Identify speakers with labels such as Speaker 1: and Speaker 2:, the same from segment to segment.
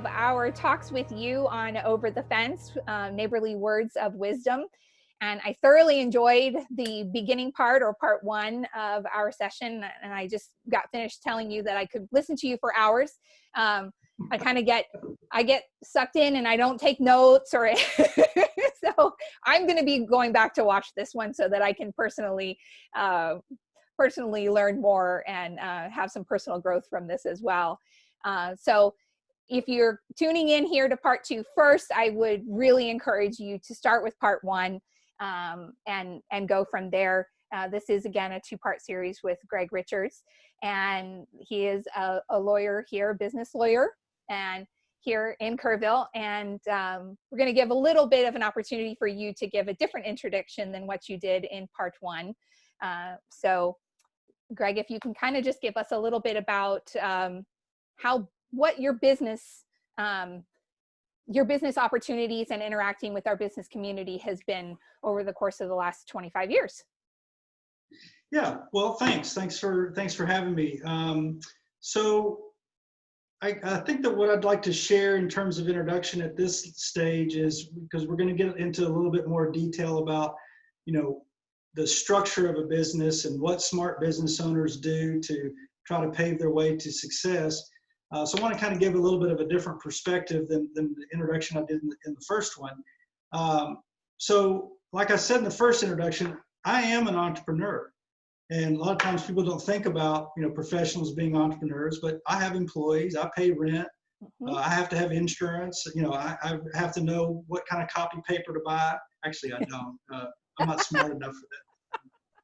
Speaker 1: of our talks with you on Over the Fence, Neighborly Words of Wisdom. And I thoroughly enjoyed the beginning part, or part one of our session. And I just got finished telling you that I could listen to you for hours. I get sucked in and I don't take notes or so I'm going to be going back to watch this one so that I can personally learn more and have some personal growth from this as well. So if you're tuning in here to part two first, I would really encourage you to start with part one and go from there. This is, again, a two-part series with Greg Richards, and he is a lawyer here, a business lawyer, and here in Kerrville. And we're going to give a little bit of an opportunity for you to give a different introduction than what you did in part one. So Greg, if you can kind of just give us a little bit about what your business opportunities and interacting with our business community has been over the course of the last 25 years.
Speaker 2: Yeah, well, thanks for having me. So I think that what I'd like to share in terms of introduction at this stage is, because we're going to get into a little bit more detail about, the structure of a business and what smart business owners do to try to pave their way to success. So I want to kind of give a little bit of a different perspective than the introduction I did in the first one. So like I said in the first introduction, I am an entrepreneur. And a lot of times people don't think about, professionals being entrepreneurs, but I have employees, I pay rent, I have to have insurance, I have to know what kind of copy paper to buy. Actually, I don't. I'm not smart enough for that.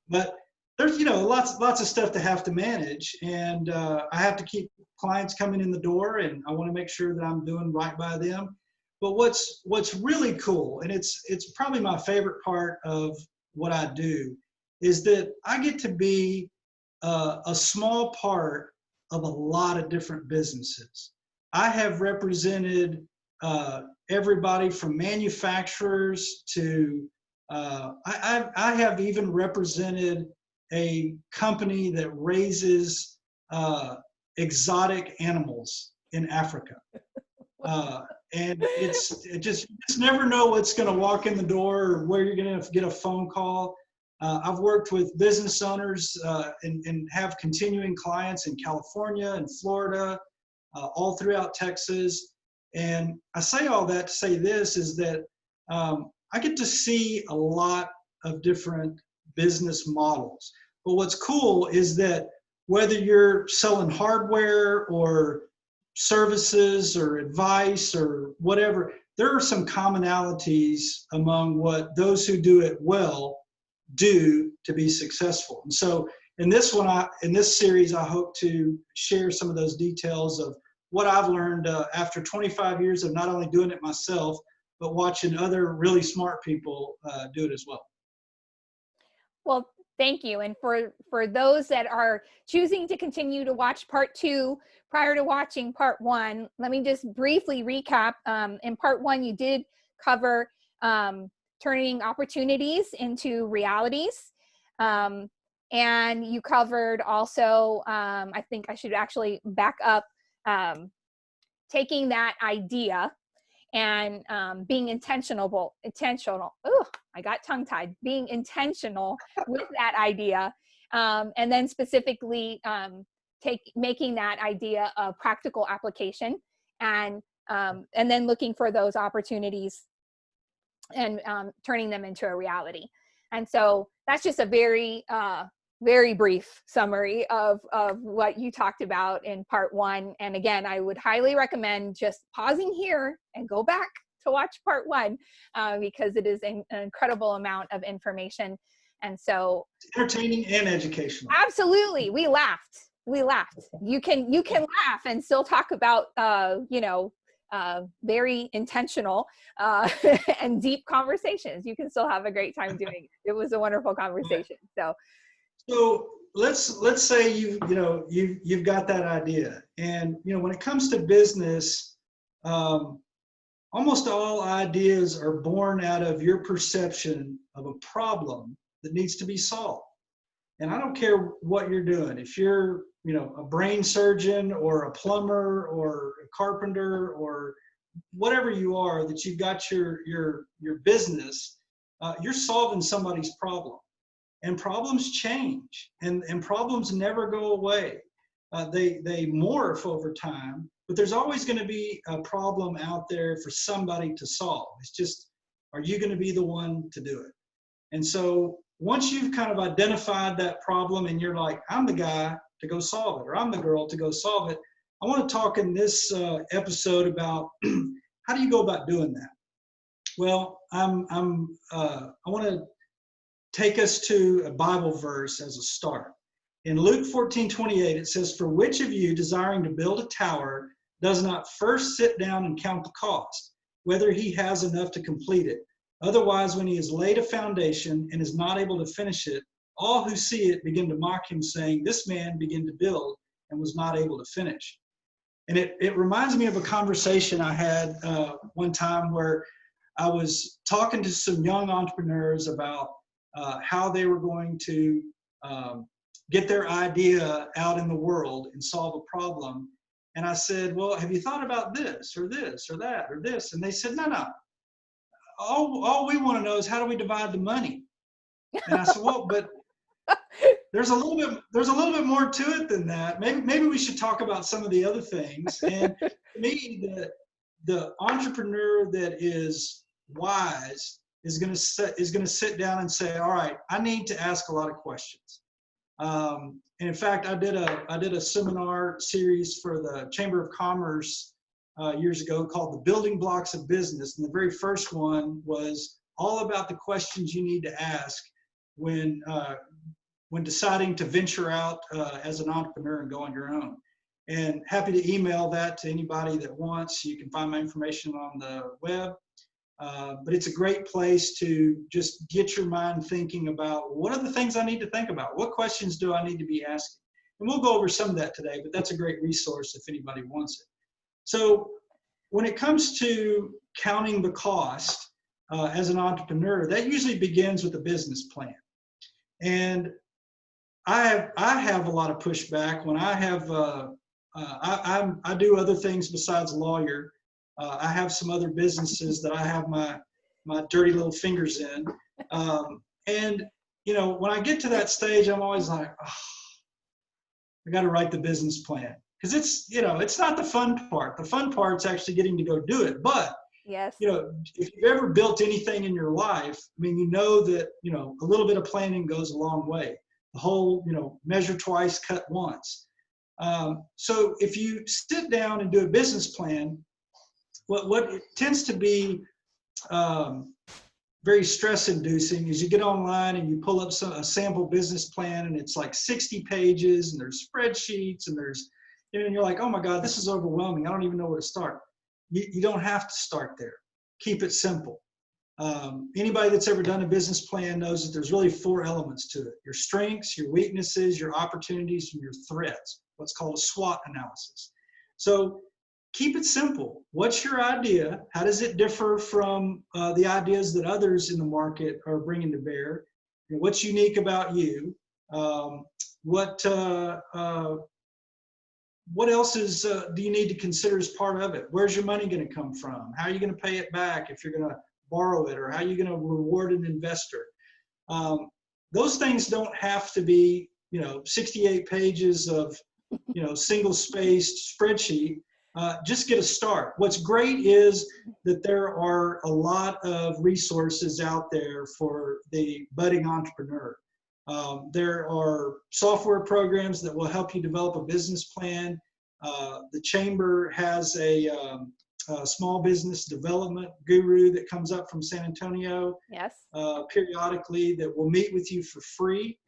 Speaker 2: But there's, lots of stuff to have to manage, and I have to keep clients coming in the door, and I want to make sure that I'm doing right by them. But what's really cool, and it's probably my favorite part of what I do, is that I get to be a small part of a lot of different businesses. I have represented everybody from manufacturers to, I have even represented a company that raises exotic animals in Africa. And you just never know what's going to walk in the door or where you're going to get a phone call. I've worked with business owners and have continuing clients in California and Florida, all throughout Texas. And I say all that to say this is that I get to see a lot of different business models. But what's cool is that whether you're selling hardware or services or advice or whatever, there are some commonalities among what those who do it well do to be successful. And so in this series, I hope to share some of those details of what I've learned after 25 years of not only doing it myself, but watching other really smart people do it as well.
Speaker 1: Well, thank you. And for those that are choosing to continue to watch part two prior to watching part one, let me just briefly recap. In part one, you did cover turning opportunities into realities. And you covered also, I think I should actually back up, taking that idea and being intentional. Oh, I got tongue-tied. Being intentional with that idea, and then specifically making that idea a practical application, and then looking for those opportunities and turning them into a reality. And so that's just a very very brief summary of what you talked about in part one. And again, I would highly recommend just pausing here and go back to watch part one, because it is an incredible amount of information. And so
Speaker 2: it's entertaining and educational.
Speaker 1: Absolutely. We laughed. You can laugh and still talk about, very intentional and deep conversations. You can still have a great time doing it. It was a wonderful conversation.
Speaker 2: So let's say you've got that idea, and when it comes to business, almost all ideas are born out of your perception of a problem that needs to be solved. And I don't care what you're doing. If you're, a brain surgeon or a plumber or a carpenter or whatever you are, that you've got your business, you're solving somebody's problem. And problems change, and problems never go away. They morph over time, but there's always going to be a problem out there for somebody to solve. It's just, are you going to be the one to do it? And so once you've kind of identified that problem and you're like, I'm the guy to go solve it, or I'm the girl to go solve it, I want to talk in this episode about how do you go about doing that? Well, I want to take us to a Bible verse as a start. In Luke 14:28, it says, "For which of you desiring to build a tower does not first sit down and count the cost, whether he has enough to complete it? Otherwise, when he has laid a foundation and is not able to finish it, all who see it begin to mock him, saying, 'This man began to build and was not able to finish.'" And it reminds me of a conversation I had one time where I was talking to some young entrepreneurs about how they were going to get their idea out in the world and solve a problem. And I said, well, have you thought about this or this or that or this? And they said, no. All we want to know is, how do we divide the money? And I said, well, but there's a little bit more to it than that. Maybe we should talk about some of the other things. And to me, the entrepreneur that is wise is going to sit down and say, all right, I need to ask a lot of questions. And in fact, I did a seminar series for the Chamber of Commerce years ago called The Building Blocks of Business. And the very first one was all about the questions you need to ask when deciding to venture out as an entrepreneur and go on your own. And happy to email that to anybody that wants. You can find my information on the web. But it's a great place to just get your mind thinking about, what are the things I need to think about? What questions do I need to be asking? And we'll go over some of that today, but that's a great resource if anybody wants it. So when it comes to counting the cost as an entrepreneur, that usually begins with a business plan. And I have a lot of pushback when I have, I do other things besides lawyer. I have some other businesses that I have my dirty little fingers in. And, when I get to that stage, I'm always like, oh, I got to write the business plan. Because it's not the fun part. The fun part's actually getting to go do it. But,
Speaker 1: yes,
Speaker 2: if you've ever built anything in your life, I mean, that, a little bit of planning goes a long way. The whole, measure twice, cut once. So if you sit down and do a business plan, what it tends to be very stress-inducing is you get online and you pull up a sample business plan, and it's like 60 pages, and there's spreadsheets, and and you're like, oh my God, this is overwhelming. I don't even know where to start. You don't have to start there. Keep it simple. Anybody that's ever done a business plan knows that there's really 4 elements to it: your strengths, your weaknesses, your opportunities, and your threats. What's called a SWOT analysis. So keep it simple. What's your idea? How does it differ from the ideas that others in the market are bringing to bear? What's unique about you? What else do you need to consider as part of it? Where's your money going to come from? How are you going to pay it back if you're going to borrow it? Or how are you going to reward an investor? Those things don't have to be, 68 pages of, single-spaced spreadsheet. Just get a start. What's great is that there are a lot of resources out there for the budding entrepreneur. There are software programs that will help you develop a business plan. The Chamber has a small business development guru that comes up from San Antonio periodically that will meet with you for free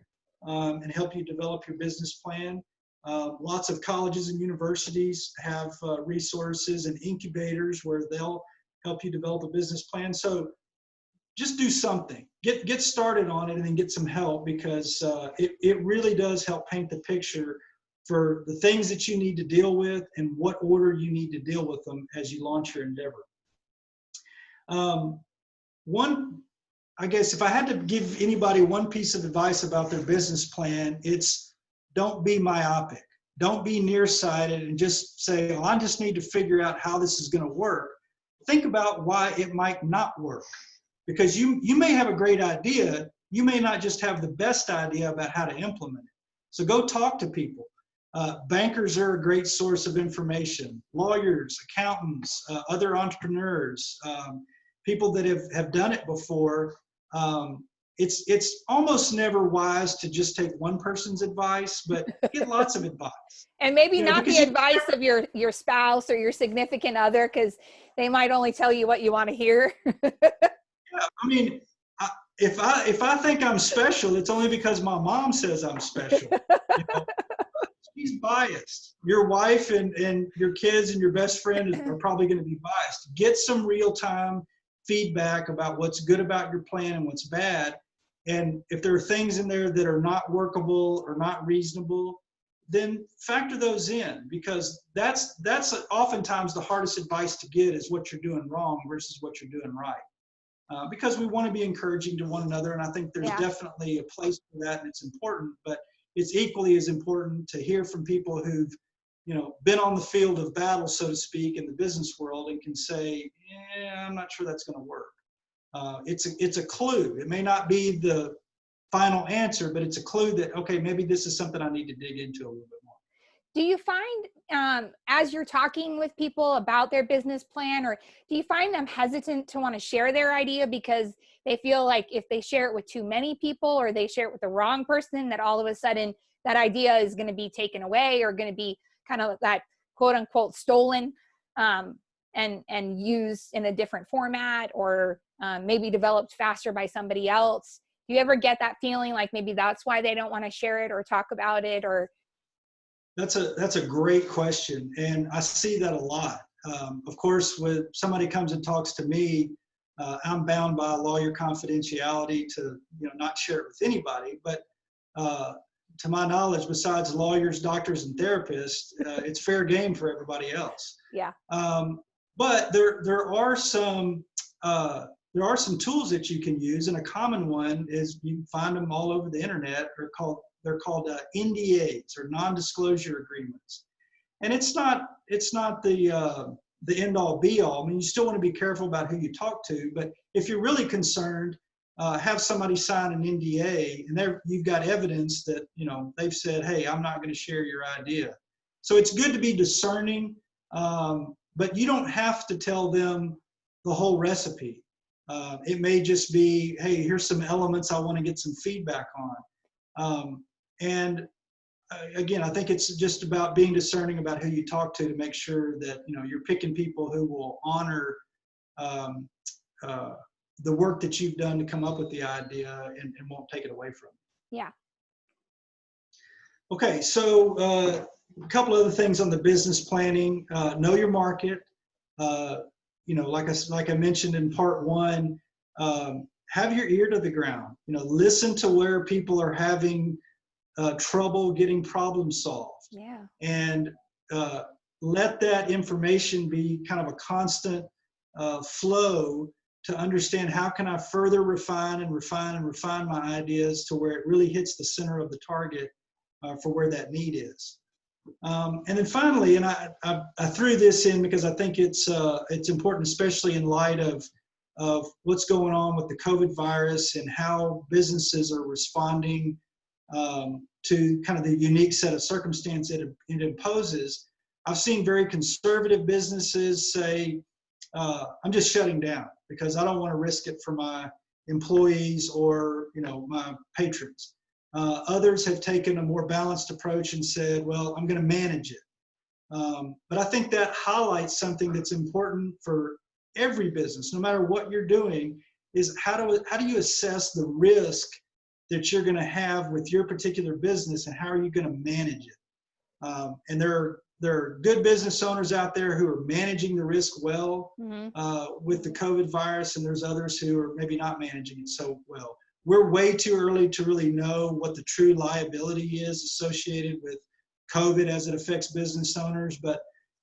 Speaker 2: and help you develop your business plan. Lots of colleges and universities have resources and incubators where they'll help you develop a business plan. So just do something. Get started on it and then get some help, because it really does help paint the picture for the things that you need to deal with and what order you need to deal with them as you launch your endeavor. I guess if I had to give anybody one piece of advice about their business plan, it's don't be myopic. Don't be nearsighted and just say, oh, I just need to figure out how this is going to work. Think about why it might not work. Because you may have a great idea, you may not just have the best idea about how to implement it. So go talk to people. Bankers are a great source of information. Lawyers, accountants, other entrepreneurs, people that have done it before. It's almost never wise to just take one person's advice, but get lots of advice.
Speaker 1: And maybe
Speaker 2: You know,
Speaker 1: not the advice of your spouse or your significant other, because they might only tell you what you want to hear.
Speaker 2: Yeah, I mean, if I think I'm special, it's only because my mom says I'm special. You know? She's biased. Your wife and your kids and your best friend are probably going to be biased. Get some real-time feedback about what's good about your plan and what's bad. And if there are things in there that are not workable or not reasonable, then factor those in, because that's oftentimes the hardest advice to get is what you're doing wrong versus what you're doing right. Because we want to be encouraging to one another, and I think there's definitely a place for that, and it's important. But it's equally as important to hear from people who've, been on the field of battle, so to speak, in the business world, and can say, "Yeah, I'm not sure that's going to work." It's a clue. It may not be the final answer, but it's a clue that, okay, maybe this is something I need to dig into a little bit more.
Speaker 1: Do you find, as you're talking with people about their business plan, or do you find them hesitant to want to share their idea because they feel like if they share it with too many people or they share it with the wrong person, that all of a sudden that idea is going to be taken away or going to be kind of that quote unquote stolen, and used in a different format, or maybe developed faster by somebody else? Do you ever get that feeling like maybe that's why they don't want to share it or talk about it? Or
Speaker 2: That's a great question, and I see that a lot. Of course, when somebody comes and talks to me, I'm bound by lawyer confidentiality to not share it with anybody. But to my knowledge, besides lawyers, doctors, and therapists, it's fair game for everybody else.
Speaker 1: Yeah.
Speaker 2: But there are some tools that you can use, and a common one is, you can find them all over the internet. They're called NDAs, or non-disclosure agreements. And it's not the end all be all. I mean, you still want to be careful about who you talk to, but if you're really concerned, have somebody sign an NDA, and you've got evidence that they've said, hey, I'm not going to share your idea. So it's good to be discerning, but you don't have to tell them the whole recipe. It may just be, hey, here's some elements I want to get some feedback on. And again, I think it's just about being discerning about who you talk to make sure that you're picking people who will honor the work that you've done to come up with the idea, and won't take it away from you.
Speaker 1: Yeah.
Speaker 2: Okay, so a couple other things on the business planning. Know your market. Like I mentioned in part one, have your ear to the ground. Listen to where people are having trouble getting problem solved.
Speaker 1: Yeah.
Speaker 2: And let that information be kind of a constant flow to understand, how can I further refine my ideas to where it really hits the center of the target for where that need is. And then finally, and I threw this in because I think it's important, especially in light of what's going on with the COVID virus and how businesses are responding to kind of the unique set of circumstances it imposes. I've seen very conservative businesses say, I'm just shutting down because I don't want to risk it for my employees or my patrons. Others have taken a more balanced approach and said, well, I'm going to manage it. But I think that highlights something that's important for every business, no matter what you're doing, is how do you assess the risk that you're going to have with your particular business, and how are you going to manage it? And there are good business owners out there who are managing the risk well with the COVID virus, and there's others who are maybe not managing it so well. We're way too early to really know what the true liability is associated with COVID as it affects business owners. But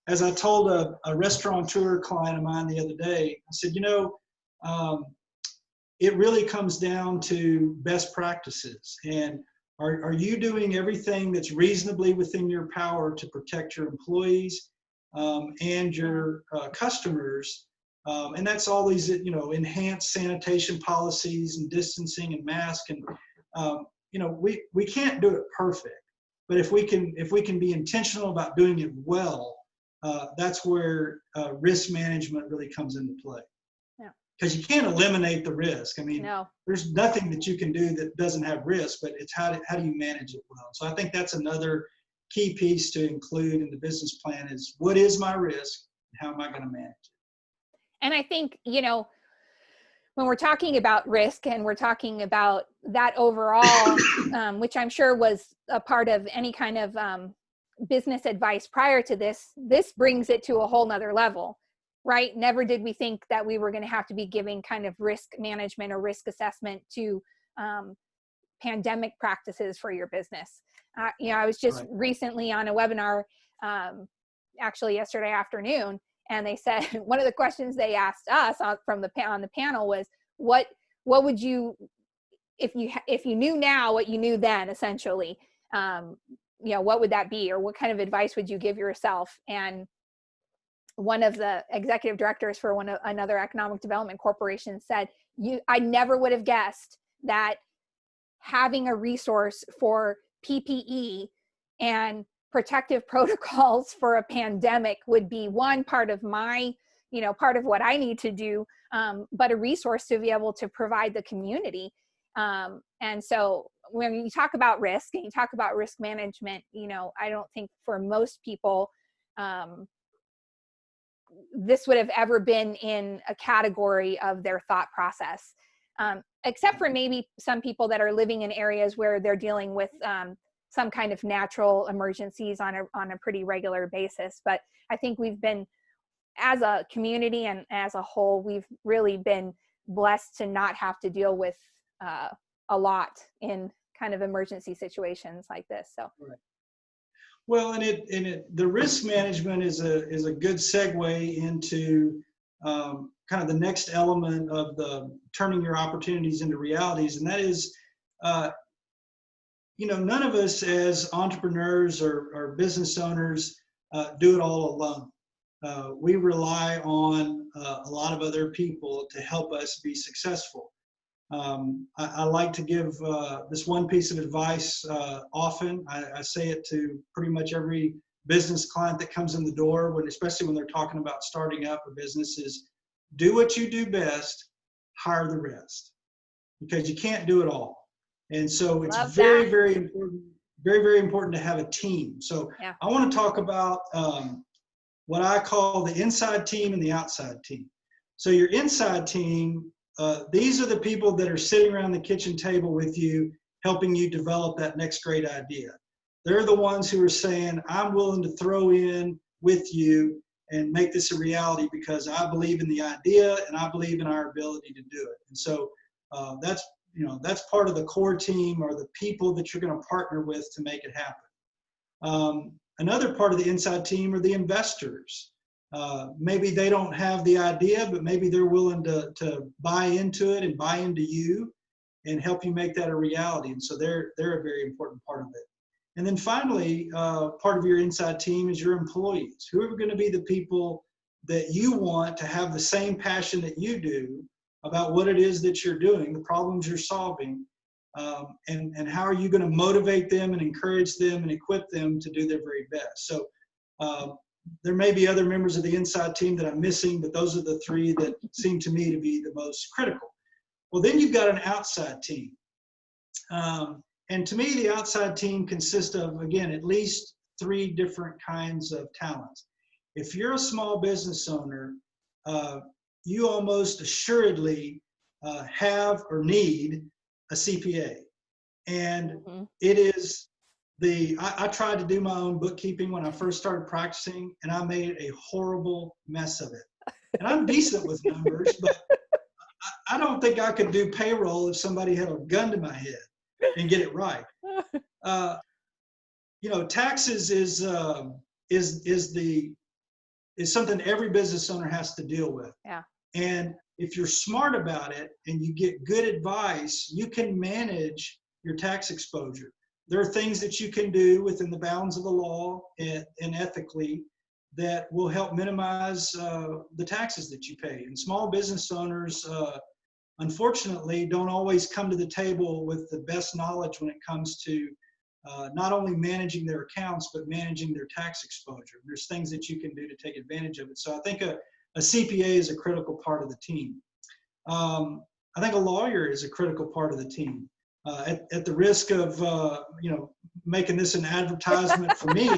Speaker 2: as I told a restaurateur client of mine the other day, I said, it really comes down to best practices. And are you doing everything that's reasonably within your power to protect your employees and your customers? And that's all these, enhanced sanitation policies and distancing and mask. And, we can't do it perfect, but if we can be intentional about doing it well, that's where risk management really comes into play. Because you can't eliminate the risk. I mean,
Speaker 1: No.
Speaker 2: there's nothing that you can do that doesn't have risk, but it's how do you manage it well. So I think that's another key piece to include in the business plan is what is my risk and how am I going to manage it?
Speaker 1: And I think, when we're talking about risk and we're talking about that overall, which I'm sure was a part of any kind of business advice prior to this brings it to a whole nother level. Right? Never did we think that we were going to have to be giving kind of risk management or risk assessment to pandemic practices for your business. I was just recently on a webinar, actually yesterday afternoon, and they said one of the questions they asked us on the panel was, what would you, if you knew now what you knew then, essentially, what would that be, or what kind of advice would you give yourself? And one of the executive directors for another economic development corporation said, I never would have guessed that having a resource for PPE and protective protocols for a pandemic would be one part of my, part of what I need to do, but a resource to be able to provide the community. And so when you talk about risk and you talk about risk management, I don't think for most people, this would have ever been in a category of their thought process, except for maybe some people that are living in areas where they're dealing with some kind of natural emergencies on a pretty regular basis. But I think we've been, as a community and as a whole, we've really been blessed to not have to deal with a lot in kind of emergency situations like this. So.
Speaker 2: Right. Well, the risk management is a good segue into kind of the next element of the turning your opportunities into realities, and that is, none of us as entrepreneurs or business owners do it all alone. We rely on a lot of other people to help us be successful. I like to give this one piece of advice often. I say it to pretty much every business client that comes in the door, especially when they're talking about starting up a business, is do what you do best, hire the rest, because you can't do it all. And so it's very, very important, very, very important to have a team. So I want to talk about what I call the inside team and the outside team. So your inside team, these are the people that are sitting around the kitchen table with you, helping you develop that next great idea. They're the ones who are saying, I'm willing to throw in with you and make this a reality because I believe in the idea and I believe in our ability to do it. And so that's part of the core team, or the people that you're going to partner with to make it happen. Another part of the inside team are the investors. Maybe they don't have the idea, but maybe they're willing to buy into it and buy into you and help you make that a reality. And so they're a very important part of it. And then finally, part of your inside team is your employees, who are going to be the people that you want to have the same passion that you do about what it is that you're doing, the problems you're solving, and how are you going to motivate them and encourage them and equip them to do their very best. So there may be other members of the inside team that I'm missing, but those are the three that seem to me to be the most critical. Well, then you've got an outside team. And to me, the outside team consists of, again, at least 3 different kinds of talents. If you're a small business owner, you almost assuredly have or need a CPA. And it is I tried to do my own bookkeeping when I first started practicing, and I made a horrible mess of it. And I'm decent with numbers, but I don't think I could do payroll if somebody had a gun to my head and get it right. Taxes is something every business owner has to deal with.
Speaker 1: Yeah.
Speaker 2: And if you're smart about it and you get good advice, you can manage your tax exposure. There are things that you can do within the bounds of the law and ethically that will help minimize the taxes that you pay. And small business owners, unfortunately, don't always come to the table with the best knowledge when it comes to not only managing their accounts, but managing their tax exposure. There's things that you can do to take advantage of it. So I think a CPA is a critical part of the team. I think a lawyer is a critical part of the team. At the risk of making this an advertisement for me,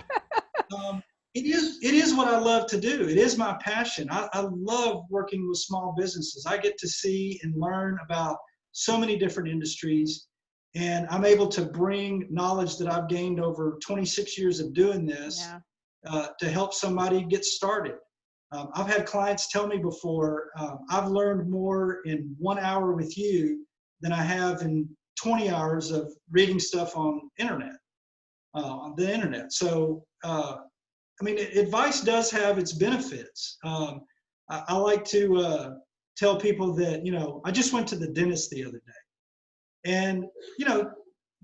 Speaker 2: it is what I love to do. It is my passion. I love working with small businesses. I get to see and learn about so many different industries, and I'm able to bring knowledge that I've gained over 26 years of doing this to help somebody get started. I've had clients tell me before, I've learned more in 1 hour with you than I have in 20 hours of reading stuff on the internet. So, I mean, advice does have its benefits. I like to tell people that, I just went to the dentist the other day, and,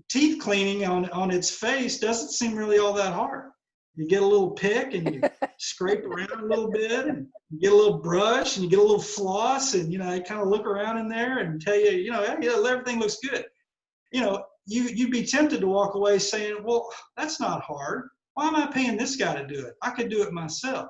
Speaker 2: teeth cleaning on its face doesn't seem really all that hard. You get a little pick and you scrape around a little bit, and you get a little brush and you get a little floss, and, I kind of look around in there and tell you, everything looks good. You'd be tempted to walk away saying, well, that's not hard. Why am I paying this guy to do it? I could do it myself.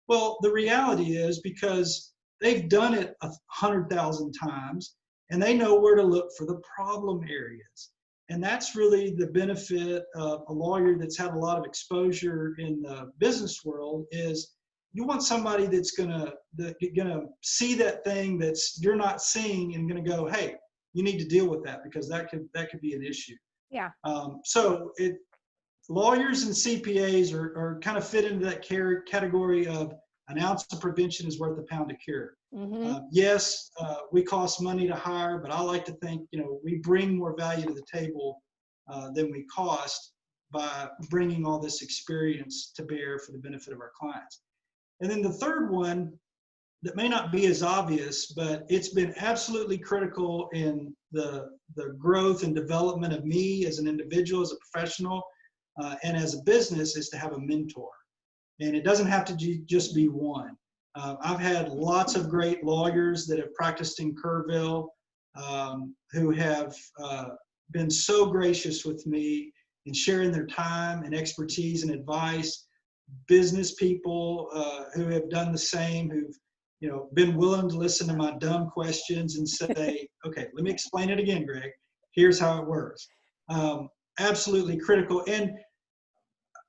Speaker 2: Well, the reality is because they've done it 100,000 times, and they know where to look for the problem areas. And that's really the benefit of a lawyer that's had a lot of exposure in the business world. Is you want somebody that's gonna see that thing that's you're not seeing and gonna go, hey, you need to deal with that, because that could be an issue.
Speaker 1: Yeah.
Speaker 2: Lawyers and CPAs are kind of fit into that category of an ounce of prevention is worth a pound of cure.
Speaker 1: Mm-hmm.
Speaker 2: Yes, we cost money to hire, but I like to think, we bring more value to the table than we cost by bringing all this experience to bear for the benefit of our clients. And then the third one that may not be as obvious, but it's been absolutely critical in the growth and development of me as an individual, as a professional, and as a business, is to have a mentor. And it doesn't have to just be one. I've had lots of great lawyers that have practiced in Kerrville who have been so gracious with me in sharing their time and expertise and advice. Business people who have done the same, who've been willing to listen to my dumb questions and say, okay, let me explain it again, Greg. Here's how it works. Absolutely critical. And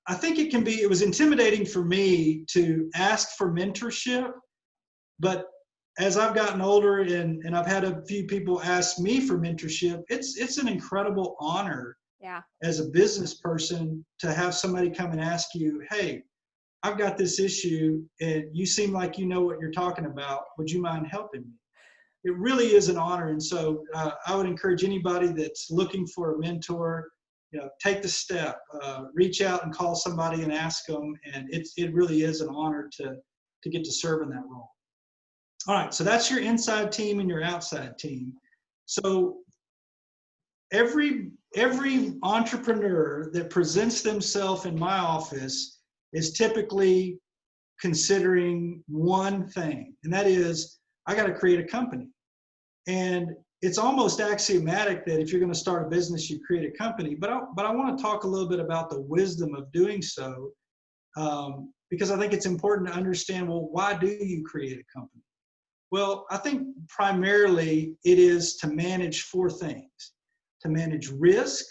Speaker 2: I think it was intimidating for me to ask for mentorship, but as I've gotten older and I've had a few people ask me for mentorship, it's an incredible honor as a business person to have somebody come and ask you, hey, I've got this issue and you seem like you know what you're talking about. Would you mind helping me? It really is an honor. And so I would encourage anybody that's looking for a mentor, take the step, reach out and call somebody and ask them. And it really is an honor to get to serve in that role. All right, so that's your inside team and your outside team. So every entrepreneur that presents themselves in my office is typically considering one thing, and that is, I got to create a company. And it's almost axiomatic that if you're going to start a business, you create a company. But I want to talk a little bit about the wisdom of doing so, because I think it's important to understand, well, why do you create a company? Well, I think primarily it is to manage four things: to manage risk,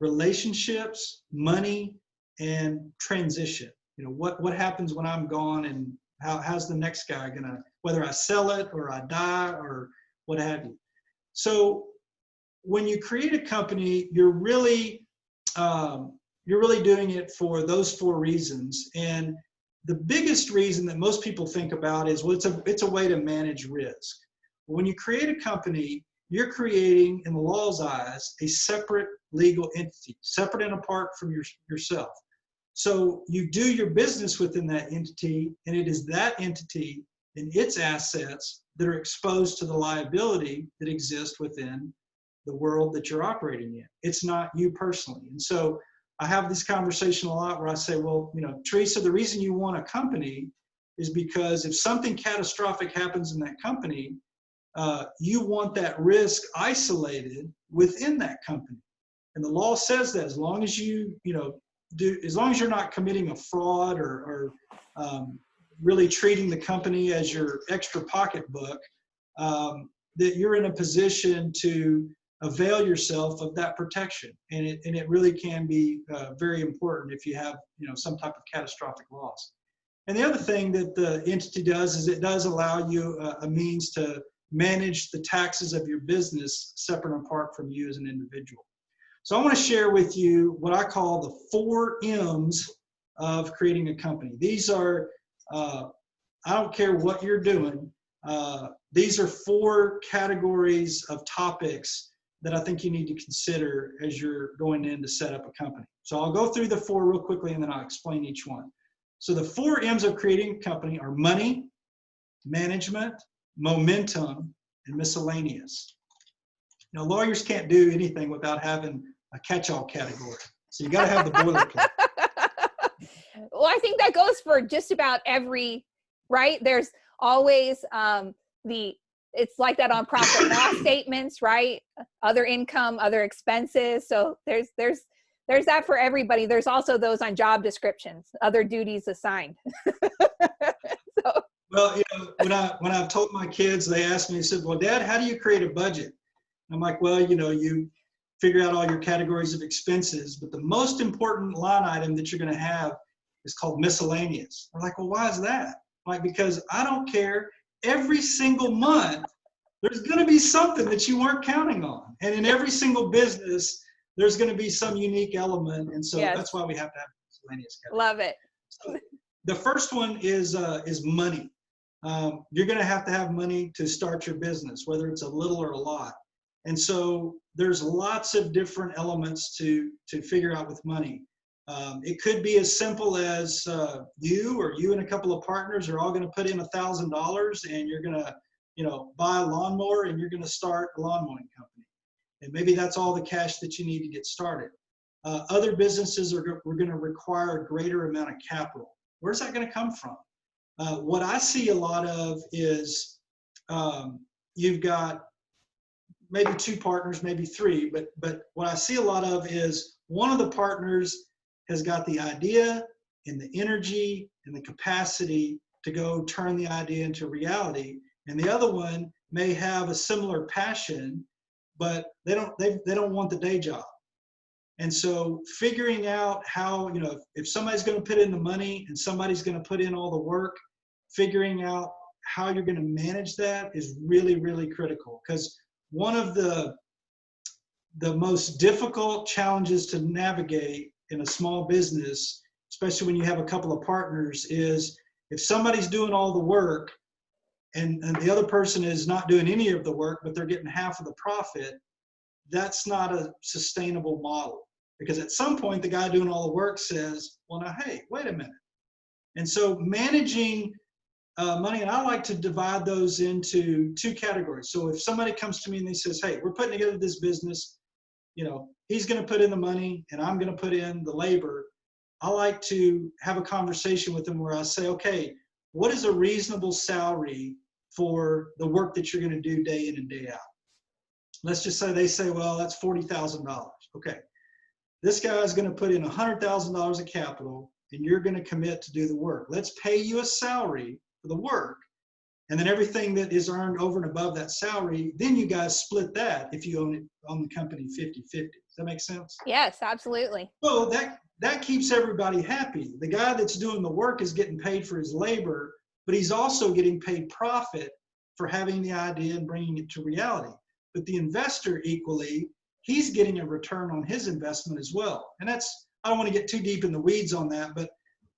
Speaker 2: relationships, money, and transition. What happens when I'm gone, and how's the next guy gonna, whether I sell it or I die or what have you. So when you create a company, you're really doing it for those four reasons. And the biggest reason that most people think about is, well, it's a way to manage risk. When you create a company, you're creating, in the law's eyes, a separate legal entity, separate and apart from yourself. So you do your business within that entity, and it is that entity and its assets that are exposed to the liability that exists within the world that you're operating in. It's not you personally. And so I have this conversation a lot where I say, well, Teresa, the reason you want a company is because if something catastrophic happens in that company, you want that risk isolated within that company. And the law says that as long as as long as you're not committing a fraud or really treating the company as your extra pocketbook, that you're in a position to avail yourself of that protection. And it really can be very important if you have some type of catastrophic loss. And the other thing that the entity does is it does allow you a means to manage the taxes of your business separate and apart from you as an individual. So I want to share with you what I call the 4 M's of creating a company. These are, I don't care what you're doing, these are 4 categories of topics that I think you need to consider as you're going in to set up a company. So I'll go through the 4 real quickly and then I'll explain each one. So the 4 M's of creating a company are money, management, momentum, and miscellaneous. Lawyers can't do anything without having a catch-all category. So you got to have the boilerplate.
Speaker 1: Well, I think that goes for just about every, right? There's always it's like that on profit and loss statements, right? Other income, other expenses. So there's that for everybody. There's also those on job descriptions, other duties assigned. So.
Speaker 2: Well, when I've told my kids, they ask me, they said, well, Dad, how do you create a budget? I'm like, well, you figure out all your categories of expenses, but the most important line item that you're going to have is called miscellaneous. I'm like, well, why is that? I'm like, because I don't care. Every single month, there's going to be something that you weren't counting on. And in every single business, there's going to be some unique element. And so That's why we have to have miscellaneous category.
Speaker 1: Love it.
Speaker 2: So the first one is money. You're going to have money to start your business, whether it's a little or a lot. And so there's lots of different elements to figure out with money. It could be as simple as you and a couple of partners are all going to put in $1,000 and you're going to buy a lawnmower and you're going to start a lawn mowing company. And maybe that's all the cash that you need to get started. Other businesses we're going to require a greater amount of capital. Where's that going to come from? What I see a lot of is you've got maybe 2 partners, maybe 3, but what I see a lot of is one of the partners has got the idea and the energy and the capacity to go turn the idea into reality, and the other one may have a similar passion, but they don't want the day job. And so figuring out how, if somebody's going to put in the money and somebody's going to put in all the work, figuring out how you're going to manage that is really, really critical. Because one of the most difficult challenges to navigate in a small business, especially when you have a couple of partners, is if somebody's doing all the work and the other person is not doing any of the work, but they're getting half of the profit, that's not a sustainable model. Because at some point, the guy doing all the work says, well, now, hey, wait a minute. And so managing money, and I like to divide those into 2 categories. So if somebody comes to me and they says, hey, we're putting together this business, he's going to put in the money and I'm going to put in the labor. I like to have a conversation with them where I say, okay, what is a reasonable salary for the work that you're going to do day in and day out? Let's just say they say, well, that's $40,000. Okay. This guy is going to put in $100,000 of capital and you're going to commit to do the work. Let's pay you a salary for the work. And then everything that is earned over and above that salary, then you guys split that if you own the company 50-50. Does that make sense?
Speaker 1: Yes, absolutely.
Speaker 2: So that keeps everybody happy. The guy that's doing the work is getting paid for his labor, but he's also getting paid profit for having the idea and bringing it to reality. But the investor equally, he's getting a return on his investment as well. And I don't want to get too deep in the weeds on that, but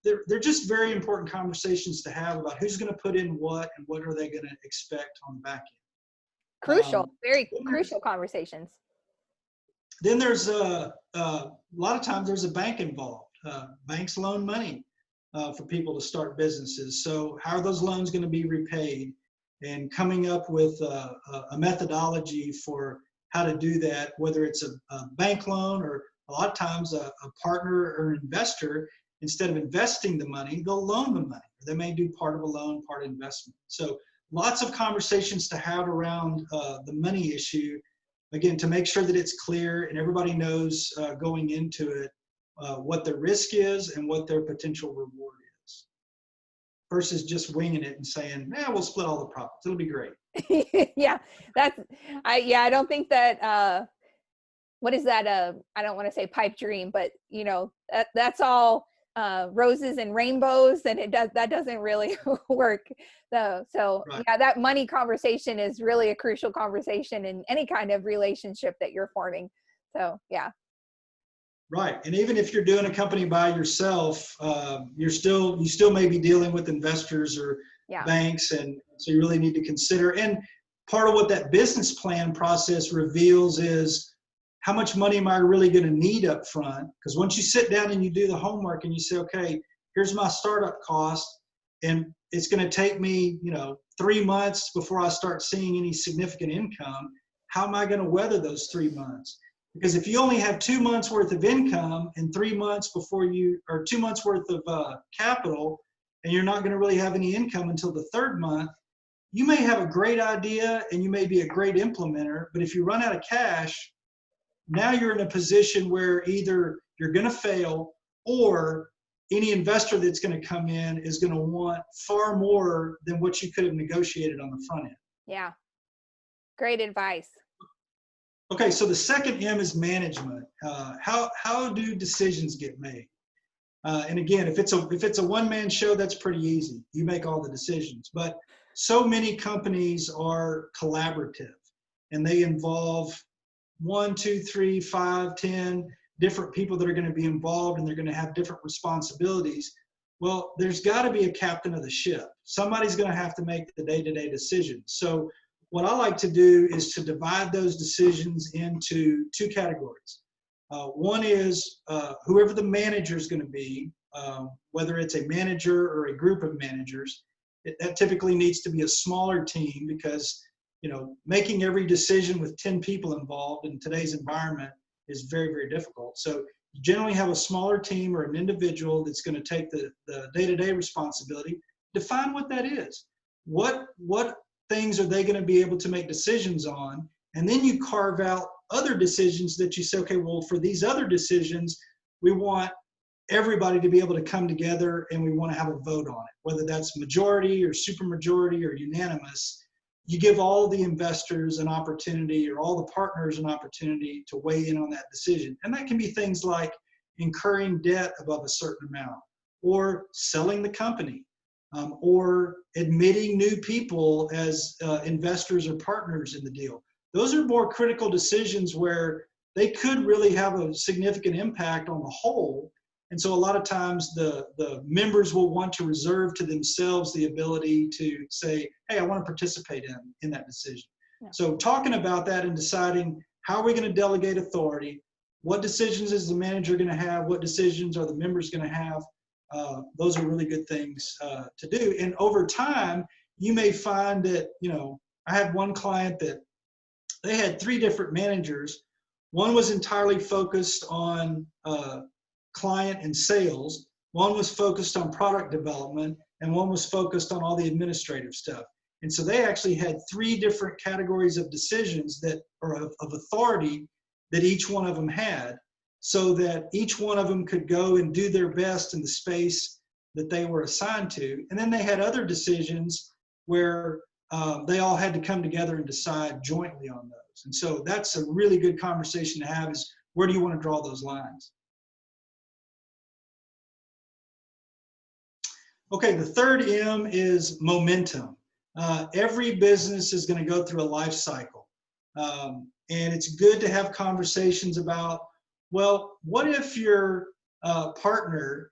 Speaker 2: they're just very important conversations to have about who's going to put in what and what are they going to expect on the back end.
Speaker 1: Crucial, very crucial conversations.
Speaker 2: Then there's a lot of times there's a bank involved. Banks loan money for people to start businesses. So how are those loans going to be repaid? and coming up with a methodology for how to do that, whether it's a bank loan or a lot of times a partner or an investor, instead of investing the money, they'll loan the money. They may do part of a loan, part of investment. So lots of conversations to have around the money issue, again, to make sure that it's clear and everybody knows going into it what their risk is and what their potential reward is, versus just winging it and saying, we'll split all the profits. It'll be great.
Speaker 1: Yeah, I don't think that, what is that? I don't want to say pipe dream, but that's all roses and rainbows, and that doesn't really work though. So
Speaker 2: Right.
Speaker 1: yeah, that money conversation is really a crucial conversation in any kind of relationship that you're forming. So yeah.
Speaker 2: Right, and even if you're doing a company by yourself, you still may be dealing with investors or banks, and so you really need to consider. And part of what that business plan process reveals is how much money am I really going to need up front? Because once you sit down and you do the homework and you say, okay, here's my startup cost, and it's going to take me 3 months before I start seeing any significant income. How am I going to weather those 3 months? Because if you only have 2 months worth of income and 3 months or 2 months worth of capital, and you're not going to really have any income until the third month, you may have a great idea and you may be a great implementer, but if you run out of cash, now you're in a position where either you're going to fail, or any investor that's going to come in is going to want far more than what you could have negotiated on the front end.
Speaker 1: Yeah. Great advice.
Speaker 2: Okay, so the second M is management. How do decisions get made? And again, if it's a one-man show, that's pretty easy. You make all the decisions. But so many companies are collaborative, and they involve 1, 2, 3, 5, 10 different people that are going to be involved, and they're going to have different responsibilities. Well, there's got to be a captain of the ship. Somebody's going to have to make the day-to-day decisions. So what I like to do is to divide those decisions into 2 categories. One is whoever the manager is going to be, whether it's a manager or a group of managers. That typically needs to be a smaller team, because making every decision with 10 people involved in today's environment is very, very difficult. So you generally have a smaller team or an individual that's going to take the day-to-day responsibility. Define what that is. What things are they going to be able to make decisions on? And then you carve out other decisions that you say, okay, well, for these other decisions, we want everybody to be able to come together and we want to have a vote on it, whether that's majority or supermajority or unanimous. You give all the investors an opportunity, or all the partners an opportunity to weigh in on that decision. And that can be things like incurring debt above a certain amount, or selling the company, or admitting new people as investors or partners in the deal. Those are more critical decisions where they could really have a significant impact on the whole. And so a lot of times the members will want to reserve to themselves the ability to say, hey, I want to participate in that decision. Yeah. So talking about that and deciding how are we going to delegate authority, what decisions is the manager going to have, what decisions are the members going to have, those are really good things to do. And over time, you may find that, I had one client that they had 3 different managers. One was entirely focused on client and sales. One was focused on product development, and one was focused on all the administrative stuff. And so they actually had 3 different categories of decisions that are of authority that each one of them had, so that each one of them could go and do their best in the space that they were assigned to. And then they had other decisions where they all had to come together and decide jointly on those. And so that's a really good conversation to have, is where do you want to draw those lines? Okay, the third M is momentum. Every business is going to go through a life cycle. And it's good to have conversations about, well, what if your partner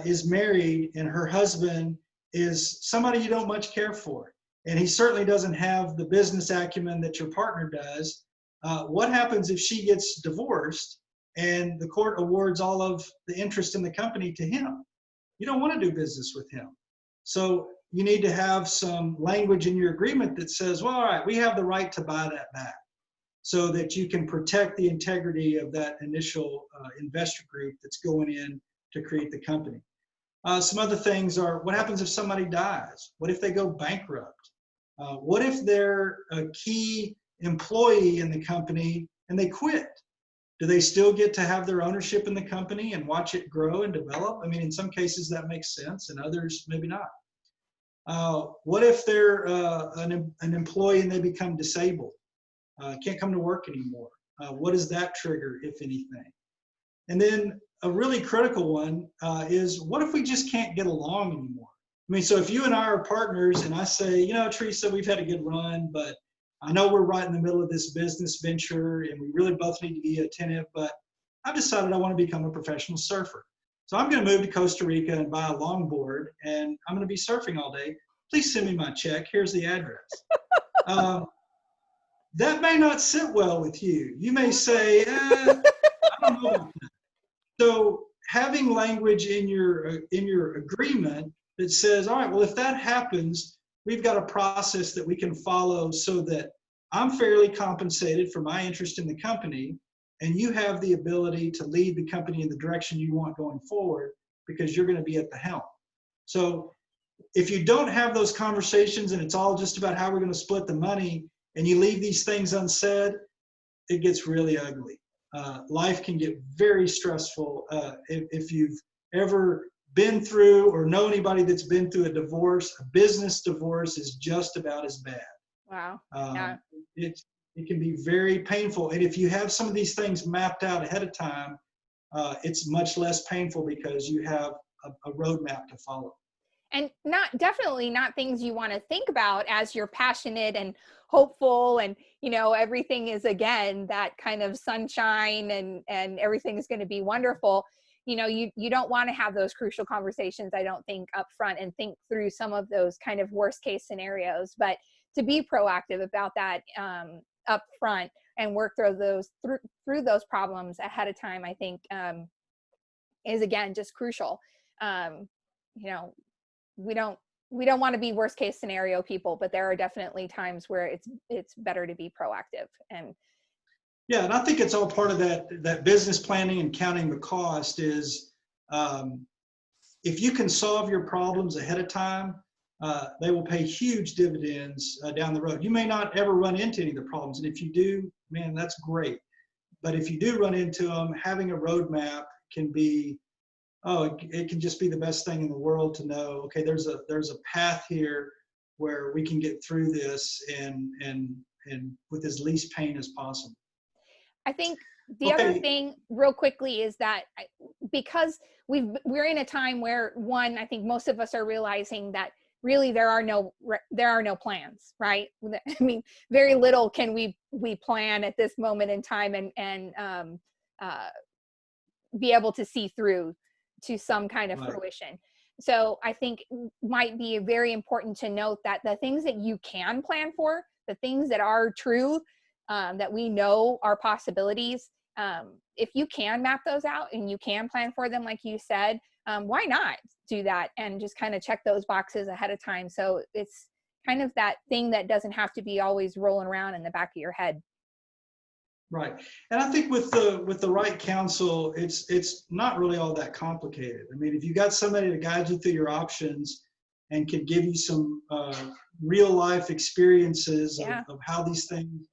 Speaker 2: is married and her husband is somebody you don't much care for, and he certainly doesn't have the business acumen that your partner does? What happens if she gets divorced and the court awards all of the interest in the company to him? You don't want to do business with him. So, you need to have some language in your agreement that says, well, all right, we have the right to buy that back, so that you can protect the integrity of that initial investor group that's going in to create the company. Some other things are, what happens if somebody dies? What if they go bankrupt? What if they're a key employee in the company and they quit? Do they still get to have their ownership in the company and watch it grow and develop? I mean, in some cases that makes sense, and others maybe not. What if they're an employee and they become disabled? Can't come to work anymore? What does that trigger, if anything? And then a really critical one is, what if we just can't get along anymore? I mean, so if you and I are partners and I say, you know, Teresa, we've had a good run, but I know we're right in the middle of this business venture and we really both need to be attentive, but I've decided I want to become a professional surfer. So I'm going to move to Costa Rica and buy a longboard, and I'm going to be surfing all day. Please send me my check. Here's the address. That may not sit well with you. You may say, I don't know about that. So having language in your agreement that says, all right, well, if that happens, we've got a process that we can follow so that I'm fairly compensated for my interest in the company, and you have the ability to lead the company in the direction you want going forward because you're going to be at the helm. So if you don't have those conversations and it's all just about how we're going to split the money, and you leave these things unsaid, it gets really ugly. Life can get very stressful. If you've ever been through or know anybody that's been through a divorce, a business divorce is just about as bad.
Speaker 1: Wow.
Speaker 2: Yeah. It can be very painful. And if you have some of these things mapped out ahead of time, it's much less painful because you have a roadmap to follow.
Speaker 1: And definitely not things you want to think about as you're passionate and hopeful, and everything is, again, that kind of sunshine and everything is going to be wonderful. You don't want to have those crucial conversations, I don't think, up front, and think through some of those kind of worst case scenarios. But to be proactive about that up front and work through those problems ahead of time, I think is, again, just crucial. We don't want to be worst case scenario people, but there are definitely times where it's better to be proactive. And
Speaker 2: yeah, and I think it's all part of that business planning and counting the cost is, if you can solve your problems ahead of time, they will pay huge dividends down the road. You may not ever run into any of the problems, and if you do, man, that's great. But if you do run into them, having a roadmap can be, it can just be the best thing in the world to know, okay, there's a path here where we can get through this and with as least pain as possible.
Speaker 1: I think the other thing, real quickly, is that because we're in a time where, one, I think most of us are realizing that really there are no plans, right? I mean, very little can we plan at this moment in time and be able to see through to some kind of fruition. So I think might be very important to note that the things that you can plan for, the things that are true, that we know are possibilities, if you can map those out and you can plan for them, like you said, why not do that and just kind of check those boxes ahead of time? So it's kind of that thing that doesn't have to be always rolling around in the back of your head.
Speaker 2: Right. And I think with the right counsel, it's not really all that complicated. I mean, if you got somebody to guide you through your options and can give you some real life experiences of how these things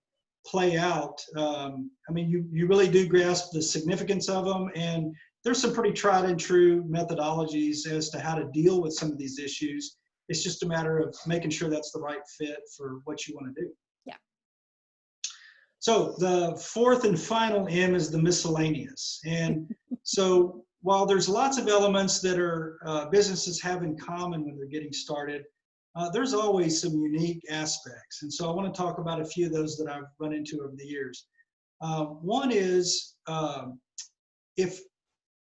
Speaker 2: play out, I mean, you really do grasp the significance of them. And there's some pretty tried and true methodologies as to how to deal with some of these issues. It's just a matter of making sure that's the right fit for what you want to do. So the fourth and final M is the miscellaneous. And so while there's lots of elements that are businesses have in common when they're getting started, there's always some unique aspects. And so I want to talk about a few of those that I've run into over the years. One is if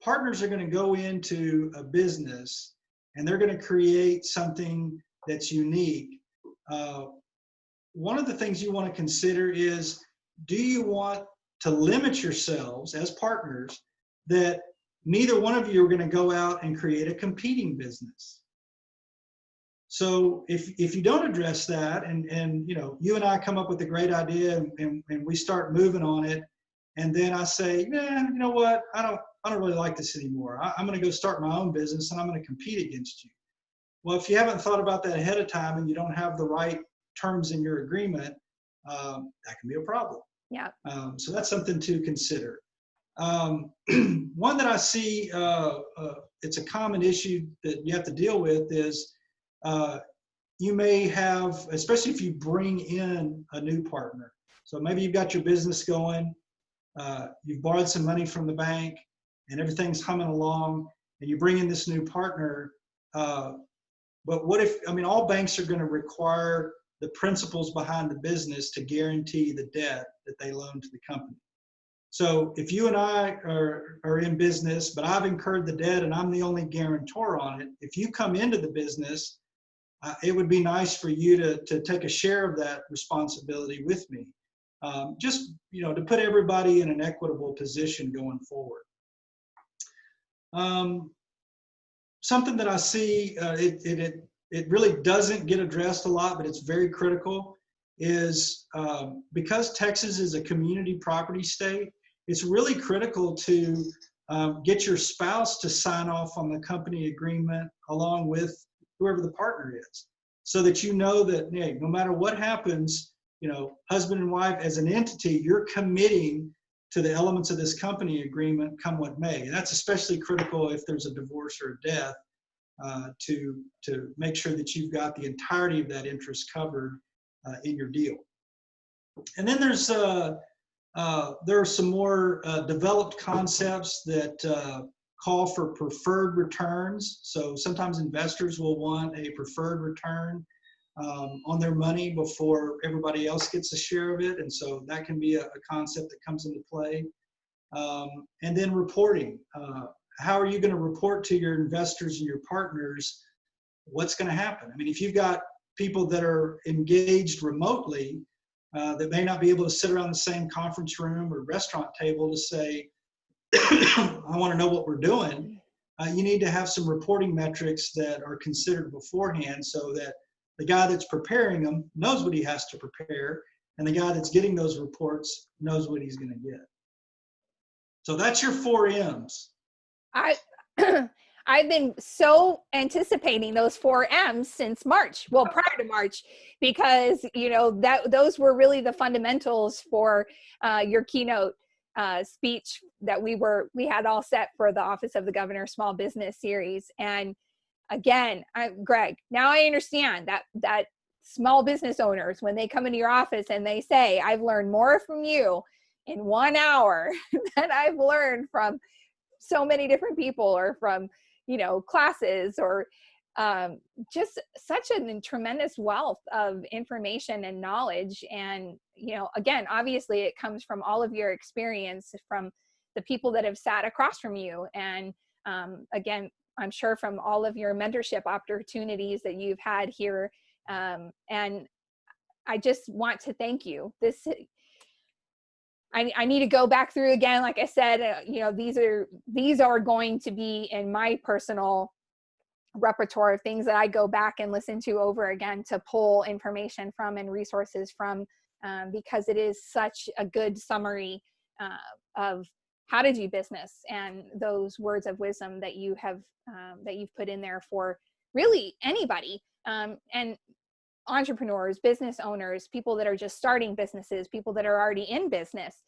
Speaker 2: partners are going to go into a business and they're going to create something that's unique, one of the things you want to consider is, do you want to limit yourselves as partners that neither one of you are going to go out and create a competing business? So if you don't address that, and you and I come up with a great idea, and we start moving on it, and then I say, man, you know what, I don't really like this anymore. I'm going to go start my own business, and I'm going to compete against you. Well, if you haven't thought about that ahead of time, and you don't have the right terms in your agreement, that can be a problem.
Speaker 1: Yeah.
Speaker 2: So that's something to consider. One that I see, it's a common issue that you have to deal with is you may have, especially if you bring in a new partner. So maybe you've got your business going, you've borrowed some money from the bank, and everything's humming along, and you bring in this new partner. But what if, I mean, all banks are going to require the principals behind the business to guarantee the debt that they loan to the company. So if you and I are in business, but I've incurred the debt and I'm the only guarantor on it, if you come into the business, it would be nice for you to take a share of that responsibility with me. Just, to put everybody in an equitable position going forward. Something that I see, it really doesn't get addressed a lot, but it's very critical, is because Texas is a community property state, it's really critical to get your spouse to sign off on the company agreement along with whoever the partner is, so that you know that, hey, no matter what happens, husband and wife as an entity, you're committing to the elements of this company agreement come what may. And that's especially critical if there's a divorce or a death, to make sure that you've got the entirety of that interest covered in your deal. And then there are some more developed concepts that call for preferred returns. So sometimes investors will want a preferred return on their money before everybody else gets a share of it. And so that can be a concept that comes into play. And then reporting. How are you going to report to your investors and your partners what's going to happen? I mean, if you've got people that are engaged remotely, that may not be able to sit around the same conference room or restaurant table to say, I want to know what we're doing. You need to have some reporting metrics that are considered beforehand, so that the guy that's preparing them knows what he has to prepare, and the guy that's getting those reports knows what he's going to get. So that's your 4 M's.
Speaker 1: I've been so anticipating those 4 M's since March, well, prior to March, because those were really the fundamentals for your keynote speech that we had all set for the Office of the Governor Small Business Series. And again, Greg, now I understand that small business owners, when they come into your office and they say, I've learned more from you in 1 hour than I've learned from so many different people, or from classes, or just such a tremendous wealth of information and knowledge. And again, obviously it comes from all of your experience, from the people that have sat across from you, and again, I'm sure from all of your mentorship opportunities that you've had here. And I just want to thank you. I need to go back through again. Like I said, these are going to be in my personal repertoire of things that I go back and listen to over again to pull information from and resources from, because it is such a good summary of how to do business, and those words of wisdom that you've put in there for really anybody, and entrepreneurs, business owners, people that are just starting businesses, people that are already in business.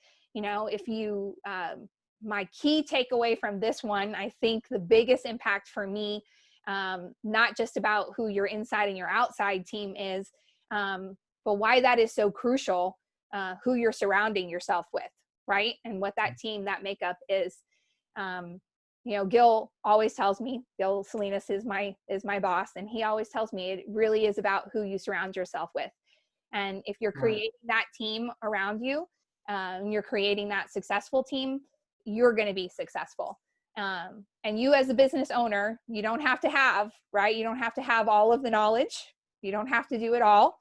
Speaker 1: My key takeaway from this one, I think the biggest impact for me, not just about who your inside and your outside team is, but why that is so crucial, who you're surrounding yourself with, right? And what that team, that makeup is. Gil always tells me, Gil Salinas is my boss, and he always tells me it really is about who you surround yourself with. And if you're creating that team around you, and you're creating that successful team, you're going to be successful. And you as a business owner, you don't have to have, right? You don't have to have all of the knowledge. You don't have to do it all.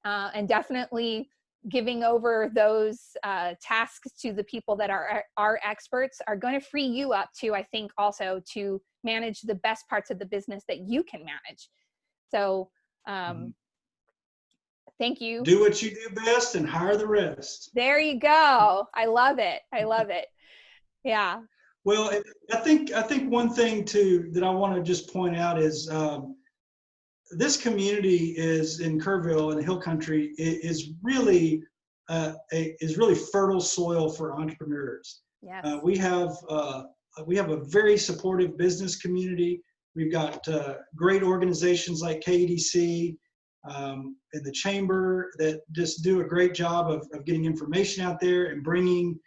Speaker 1: And definitely giving over those tasks to the people that are experts are going to free you up to, I think, also to manage the best parts of the business that you can manage. So Thank you.
Speaker 2: Do what you do best and hire the rest.
Speaker 1: There you go. I love it. I love it. Yeah.
Speaker 2: Well, I think one thing too that I want to just point out is this community is in Kerrville in the Hill Country is really fertile soil for entrepreneurs.
Speaker 1: Yes.
Speaker 2: We have a very supportive business community. We've got great organizations like KEDC and the Chamber that just do a great job of getting information out there and bringing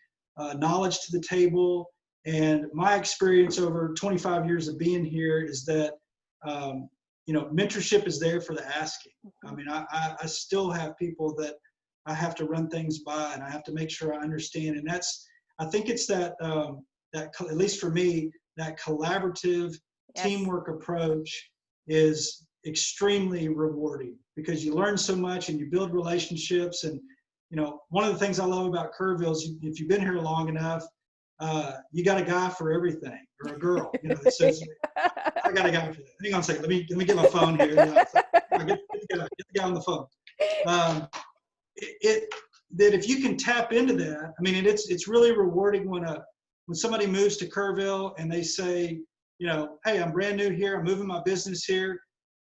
Speaker 2: knowledge to the table. And my experience over 25 years of being here is that, mentorship is there for the asking. I mean, I still have people that I have to run things by and I have to make sure I understand. And I think it's that at least for me, that collaborative teamwork approach is extremely rewarding because you learn so much and you build relationships. And, one of the things I love about Kerrville is if you've been here long enough, you got a guy for everything, or a girl, that says, I got a guy for that. Hang on a second. Let me get my phone here. Get the guy on the phone. That if you can tap into that, I mean, it's really rewarding when somebody moves to Kerrville and they say, hey, I'm brand new here. I'm moving my business here.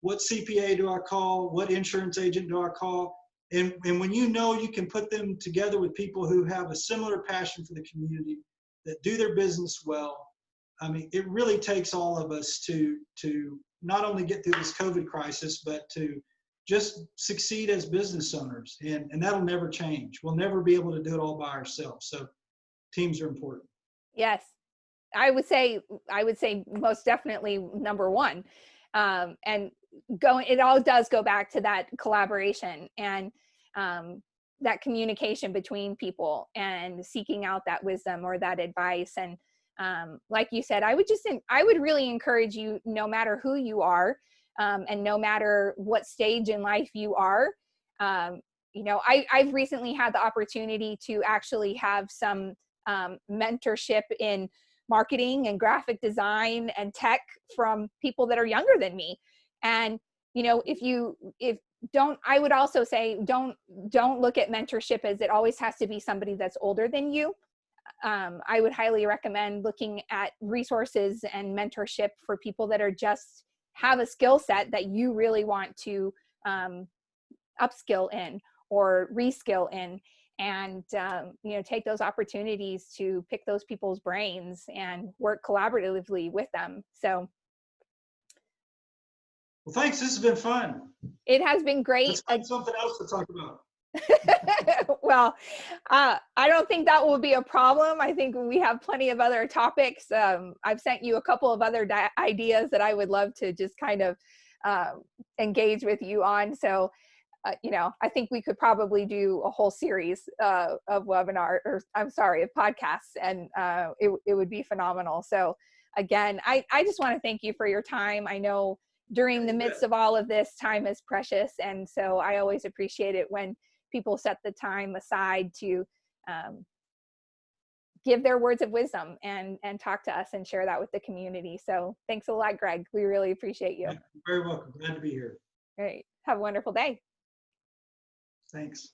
Speaker 2: What CPA do I call? What insurance agent do I call? And when you can put them together with people who have a similar passion for the community, that do their business well, I mean, it really takes all of us to not only get through this COVID crisis, but to just succeed as business owners. And that'll never change. We'll never be able to do it all by ourselves. So teams are important.
Speaker 1: Yes. I would say most definitely number one. And it all does go back to that collaboration and that communication between people and seeking out that wisdom or that advice. And like you said, I would really encourage you, no matter who you are, and no matter what stage in life you are, I've recently had the opportunity to actually have some mentorship in marketing and graphic design and tech from people that are younger than me. And, I would also say, don't look at mentorship as it always has to be somebody that's older than you. I would highly recommend looking at resources and mentorship for people that are just have a skill set that you really want to upskill in or reskill in, and take those opportunities to pick those people's brains and work collaboratively with them. So,
Speaker 2: well, thanks. This has been fun.
Speaker 1: It has been great.
Speaker 2: Let's find something else to talk about.
Speaker 1: Well, I don't think that will be a problem. I think we have plenty of other topics. I've sent you a couple of other ideas that I would love to just kind of engage with you on. So, I think we could probably do a whole series of podcasts, and it would be phenomenal. So again, I just want to thank you for your time. I know during the midst of all of this, time is precious. And so I always appreciate it when people set the time aside to give their words of wisdom and talk to us and share that with the community. So thanks a lot, Greg. We really appreciate you.
Speaker 2: You're very welcome. Glad to be here.
Speaker 1: All right. Have a wonderful day.
Speaker 2: Thanks.